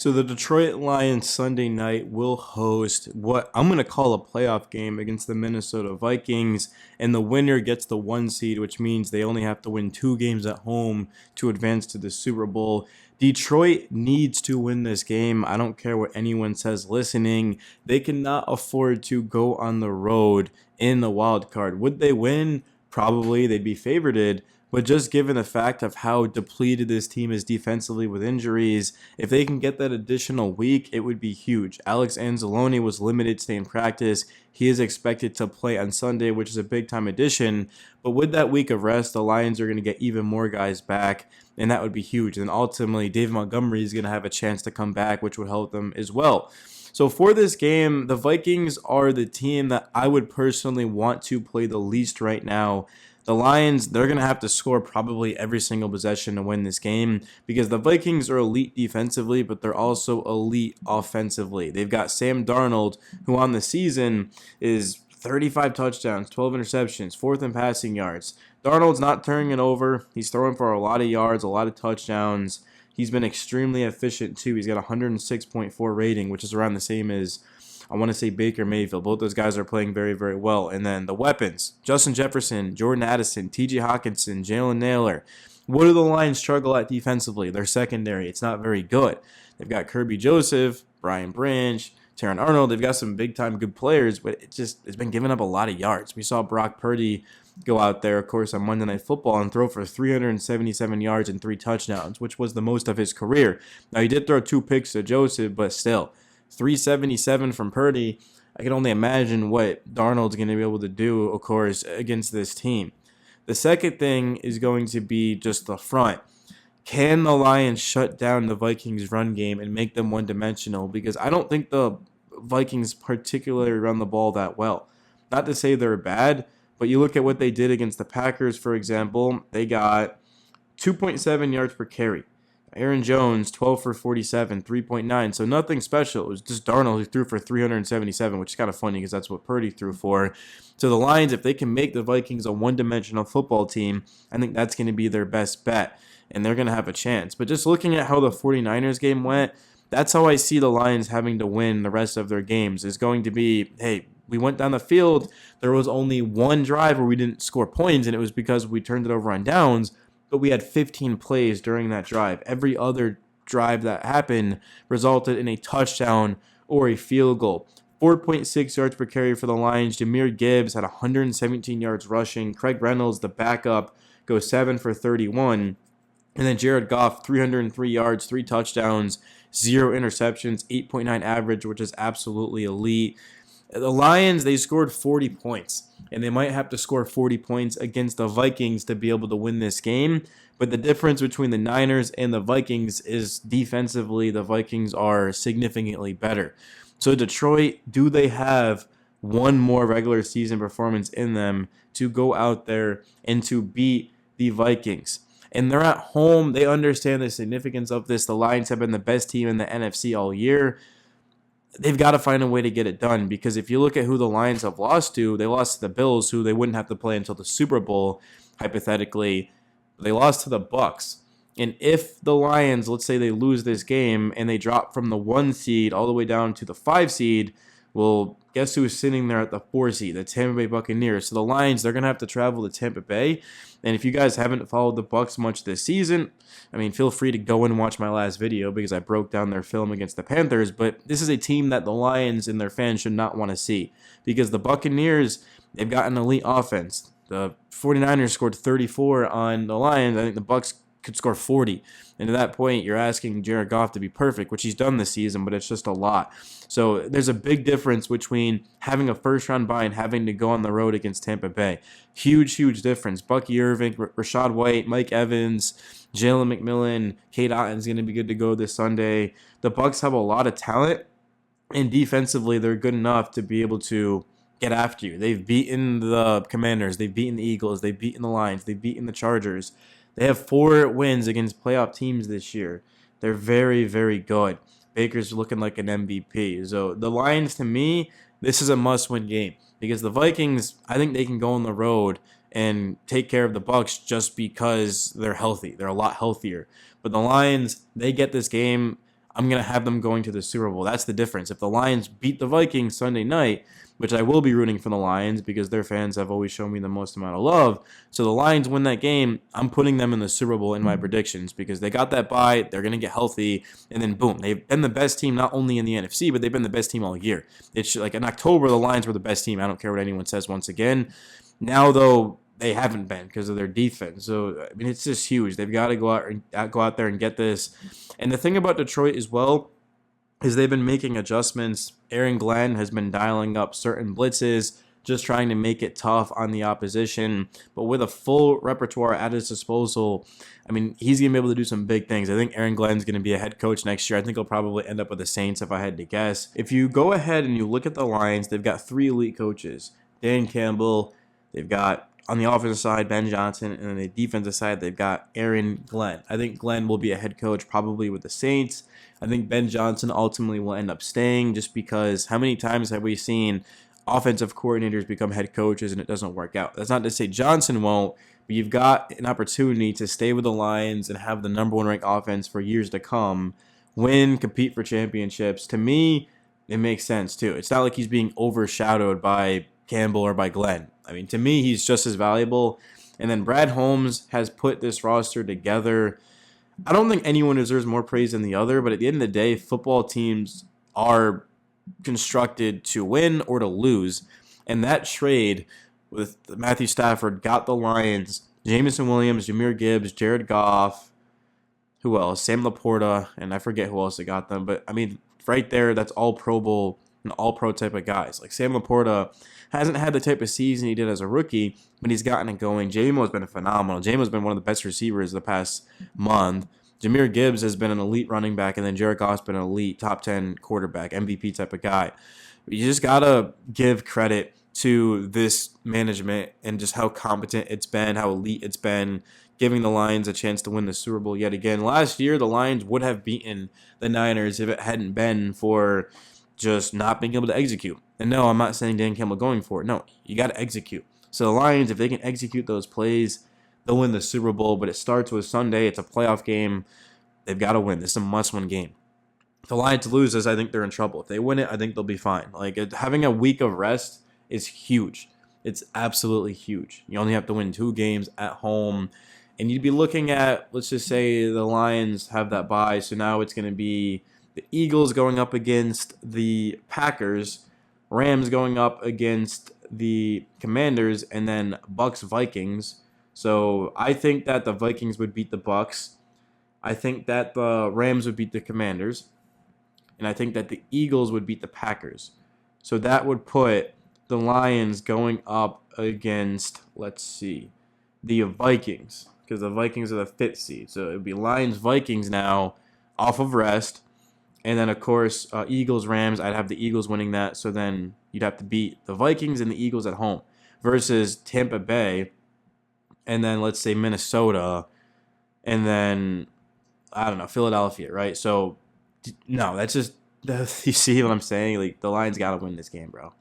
So the Detroit Lions Sunday night will host what I'm going to call a playoff game against the Minnesota Vikings, and the winner gets the 1 seed, which means they only have to win 2 games at home to advance to the Super Bowl. Detroit needs to win this game. I don't care what anyone says listening. They cannot afford to go on the road in the wild card. Would they win? Probably. They'd be favorited. But just given the fact of how depleted this team is defensively with injuries, if they can get that additional week, it would be huge. Alex Anzalone was limited today in practice. He is expected to play on Sunday, which is a big-time addition. But with that week of rest, the Lions are going to get even more guys back, and that would be huge. And ultimately, Dave Montgomery is going to have a chance to come back, which would help them as well. So for this game, the Vikings are the team that I would personally want to play the least right now. The Lions, they're going to have to score probably every single possession to win this game because the Vikings are elite defensively, but they're also elite offensively. They've got Sam Darnold, who on the season is 35 touchdowns, 12 interceptions, fourth in passing yards. Darnold's not turning it over. He's throwing for a lot of yards, a lot of touchdowns. He's been extremely efficient too. He's got a 106.4 rating, which is around the same as, I want to say, Baker Mayfield. Both those guys are playing very, very well. And then the weapons, Justin Jefferson, Jordan Addison, T.J. Hawkinson, Jalen Naylor. What do the Lions struggle at defensively? Their secondary, it's not very good. They've got Kirby Joseph, Brian Branch, Terran Arnold. They've got some big-time good players, but it's been giving up a lot of yards. We saw Brock Purdy go out there, of course, on Monday Night Football and throw for 377 yards and 3 touchdowns, which was the most of his career. Now, he did throw 2 picks to Joseph, but still, 377 from Purdy. I can only imagine what Darnold's going to be able to do, of course, against this team. The second thing is going to be just the front. Can the Lions shut down the Vikings' run game and make them one-dimensional? Because I don't think the Vikings particularly run the ball that well. Not to say they're bad, but you look at what they did against the Packers, for example. They got 2.7 yards per carry. Aaron Jones, 12 for 47, 3.9. So nothing special. It was just Darnold who threw for 377, which is kind of funny because that's what Purdy threw for. So the Lions, if they can make the Vikings a one-dimensional football team, I think that's going to be their best bet, and they're going to have a chance. But just looking at how the 49ers game went, that's how I see the Lions having to win the rest of their games. Is going to be, hey, we went down the field. There was only one drive where we didn't score points, and it was because we turned it over on downs. But we had 15 plays during that drive. Every other drive that happened resulted in a touchdown or a field goal. 4.6 yards per carry for the Lions. Jahmyr Gibbs had 117 yards rushing. Craig Reynolds, the backup, goes 7 for 31. And then Jared Goff, 303 yards, 3 touchdowns, 0 interceptions, 8.9 average, which is absolutely elite. The Lions, they scored 40 points, and they might have to score 40 points against the Vikings to be able to win this game. But the difference between the Niners and the Vikings is defensively, the Vikings are significantly better. So Detroit, do they have one more regular season performance in them to go out there and to beat the Vikings? And they're at home. They understand the significance of this. The Lions have been the best team in the NFC all year. They've got to find a way to get it done, because if you look at who the Lions have lost to, they lost to the Bills, who they wouldn't have to play until the Super Bowl, hypothetically. They lost to the Bucs. And if the Lions, let's say they lose this game and they drop from the 1 seed all the way down to the 5 seed, well, guess who's sitting there at the 4 seed? The Tampa Bay Buccaneers. So the Lions, they're going to have to travel to Tampa Bay. And if you guys haven't followed the Bucs much this season, I mean, feel free to go and watch my last video because I broke down their film against the Panthers. But this is a team that the Lions and their fans should not want to see, because the Buccaneers, they've got an elite offense. The 49ers scored 34 on the Lions. I think the Bucs could score 40. And at that point, you're asking Jared Goff to be perfect, which he's done this season, but it's just a lot. So there's a big difference between having a first-round bye and having to go on the road against Tampa Bay. Huge, huge difference. Bucky Irving, Rashad White, Mike Evans, Jalen McMillan, Cade Otton's going to be good to go this Sunday. The Bucs have a lot of talent, and defensively, they're good enough to be able to get after you. They've beaten the Commanders. They've beaten the Eagles. They've beaten the Lions. They've beaten the Chargers. They have 4 wins against playoff teams this year. They're very, very good. Baker's looking like an MVP. So the Lions, to me, this is a must-win game, because the Vikings, I think they can go on the road and take care of the Bucs just because they're healthy. They're a lot healthier. But the Lions, they get this game. I'm going to have them going to the Super Bowl. That's the difference. If the Lions beat the Vikings Sunday night, which I will be rooting for the Lions because their fans have always shown me the most amount of love. So the Lions win that game, I'm putting them in the Super Bowl in my predictions because they got that bye, they're going to get healthy, and then boom, they've been the best team not only in the NFC, but they've been the best team all year. It's like in October, the Lions were the best team. I don't care what anyone says once again. Now, though, they haven't been because of their defense. So, I mean, it's just huge. They've got to go out there and get this. And the thing about Detroit as well is they've been making adjustments. Aaron Glenn has been dialing up certain blitzes, just trying to make it tough on the opposition. But with a full repertoire at his disposal, I mean, he's going to be able to do some big things. I think Aaron Glenn's going to be a head coach next year. I think he'll probably end up with the Saints if I had to guess. If you go ahead and you look at the Lions, they've got 3 elite coaches. Dan Campbell, they've got on the offensive side, Ben Johnson, and on the defensive side, they've got Aaron Glenn. I think Glenn will be a head coach probably with the Saints. I think Ben Johnson ultimately will end up staying just because how many times have we seen offensive coordinators become head coaches and it doesn't work out? That's not to say Johnson won't, but you've got an opportunity to stay with the Lions and have the number 1 ranked offense for years to come, win, compete for championships. To me, it makes sense too. It's not like he's being overshadowed by Campbell or by Glenn. I mean, to me, he's just as valuable. And then Brad Holmes has put this roster together. I don't think anyone deserves more praise than the other, but at the end of the day, football teams are constructed to win or to lose. And that trade with Matthew Stafford got the Lions Jameson Williams, Jahmyr Gibbs, Jared Goff, who else? Sam Laporta, and I forget who else they got them. But, I mean, right there, that's all Pro Bowl and all pro type of guys. Like Sam Laporta hasn't had the type of season he did as a rookie, but he's gotten it going. J-Mo's been phenomenal. J-Mo's been one of the best receivers the past month. Jahmyr Gibbs has been an elite running back, and then Jared Goff's been an elite top 10 quarterback, MVP type of guy. You just got to give credit to this management and just how competent it's been, how elite it's been, giving the Lions a chance to win the Super Bowl yet again. Last year, the Lions would have beaten the Niners if it hadn't been for just not being able to execute. And no, I'm not saying Dan Campbell going for it. No, you got to execute. So the Lions, if they can execute those plays, they'll win the Super Bowl. But it starts with Sunday. It's a playoff game. They've got to win. This is a must-win game. If the Lions lose this, I think they're in trouble. If they win it, I think they'll be fine. Like having a week of rest is huge. It's absolutely huge. You only have to win 2 games at home. And you'd be looking at, let's just say the Lions have that bye. So now it's going to be the Eagles going up against the Packers, Rams going up against the Commanders, and then Bucks Vikings. So I think that the Vikings would beat the Bucks. I think that the Rams would beat the Commanders. And I think that the Eagles would beat the Packers. So that would put the Lions going up against, let's see, the Vikings. Because the Vikings are the 5th seed. So it would be Lions-Vikings now off of rest. And then, of course, Eagles-Rams, I'd have the Eagles winning that. So then you'd have to beat the Vikings and the Eagles at home versus Tampa Bay. And then, let's say, Minnesota. And then, I don't know, Philadelphia, right? So, no, that's just, you see what I'm saying? Like, the Lions got to win this game, bro.